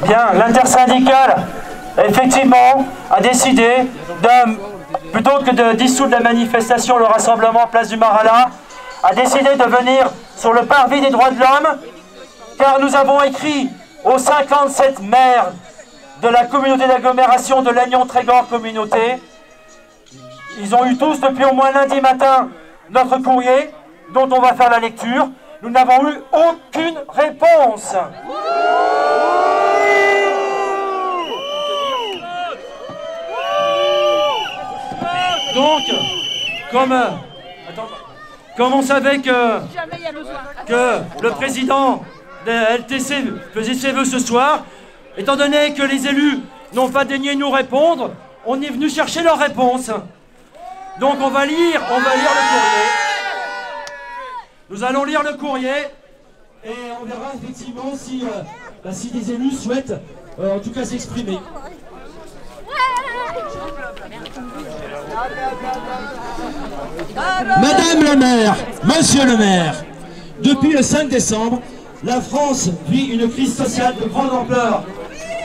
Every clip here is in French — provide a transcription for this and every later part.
Bien, l'intersyndicale, effectivement, a décidé, plutôt que de dissoudre la manifestation, le rassemblement place du Marala, a décidé de venir sur le parvis des droits de l'homme, car nous avons écrit aux 57 maires de la communauté d'agglomération de Lannion-Trégor Communauté. Ils ont eu tous, depuis au moins lundi matin, notre courrier, dont on va faire la lecture. Nous n'avons eu aucune réponse. Donc, comme on savait que le président de LTC faisait ses vœux ce soir, étant donné que les élus n'ont pas daigné nous répondre, on est venu chercher leur réponse. Donc on va lire le courrier. Nous allons lire le courrier et on verra effectivement si des élus souhaitent en tout cas s'exprimer. Madame le maire, monsieur le maire, depuis le 5 décembre, la France vit une crise sociale de grande ampleur.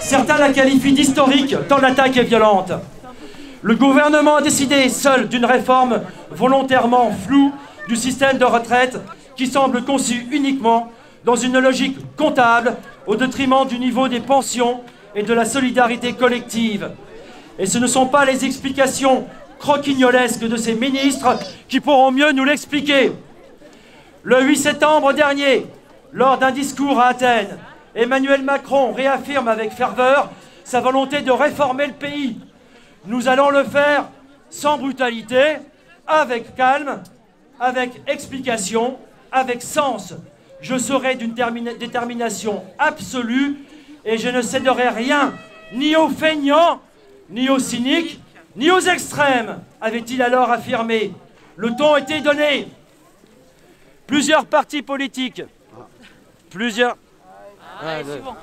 Certains la qualifient d'historique, tant l'attaque est violente. Le gouvernement a décidé seul d'une réforme volontairement floue du système de retraite qui semble conçu uniquement dans une logique comptable au détriment du niveau des pensions et de la solidarité collective. Et ce ne sont pas les explications croquignolesques de ces ministres qui pourront mieux nous l'expliquer. Le 8 septembre dernier, lors d'un discours à Athènes, Emmanuel Macron réaffirme avec ferveur sa volonté de réformer le pays. Nous allons le faire sans brutalité, avec calme, avec explication, avec sens. Je serai d'une détermination absolue et je ne céderai rien, ni aux feignants, ni aux cyniques, ni aux extrêmes, avait-il alors affirmé. Le ton était donné. Plusieurs partis politiques,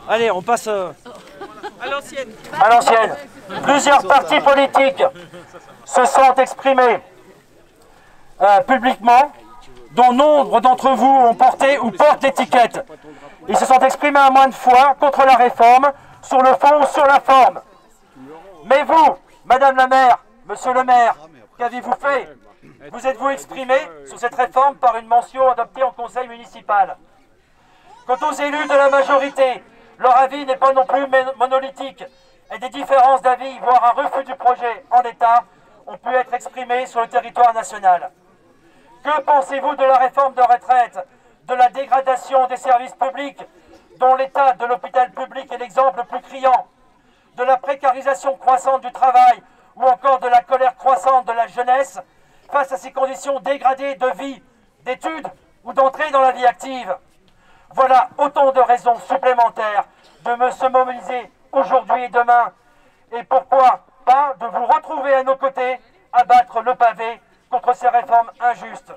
Allez, on passe à l'ancienne. Plusieurs partis politiques se sont exprimés publiquement, dont nombre d'entre vous ont porté ou portent l'étiquette. Ils se sont exprimés à moins de fois contre la réforme, sur le fond ou sur la forme. Mais vous, Madame la maire, Monsieur le maire, qu'avez-vous fait? Vous êtes-vous exprimé sur cette réforme par une mention adoptée en conseil municipal? Quant aux élus de la majorité, leur avis n'est pas non plus monolithique et des différences d'avis, voire un refus du projet en l'état, ont pu être exprimés sur le territoire national. Que pensez-vous de la réforme de retraite, de la dégradation des services publics, dont l'état de l'hôpital public est l'exemple le plus criant, de la précarisation croissante du travail ou encore de la colère croissante de la jeunesse face à ces conditions dégradées de vie, d'études ou d'entrée dans la vie active? Voilà autant de raisons supplémentaires de se mobiliser aujourd'hui et demain. Et pourquoi pas de vous retrouver à nos côtés, à battre le pavé contre ces réformes injustes.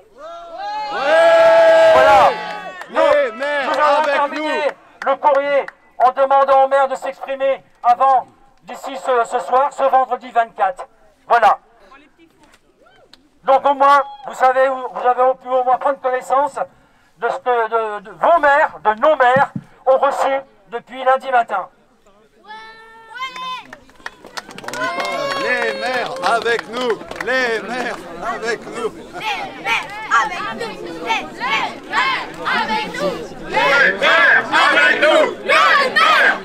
Voilà. Nous allons terminer le courrier en demandant aux maires de s'exprimer avant, d'ici ce soir, ce vendredi 24. Voilà. Donc au moins, vous avez pu au moins prendre connaissance de ce que vos maires, de nos maires, ont reçu depuis lundi matin. Les maires avec nous, les maires avec nous, les maires avec nous, les maires avec nous, les maires avec nous, les maires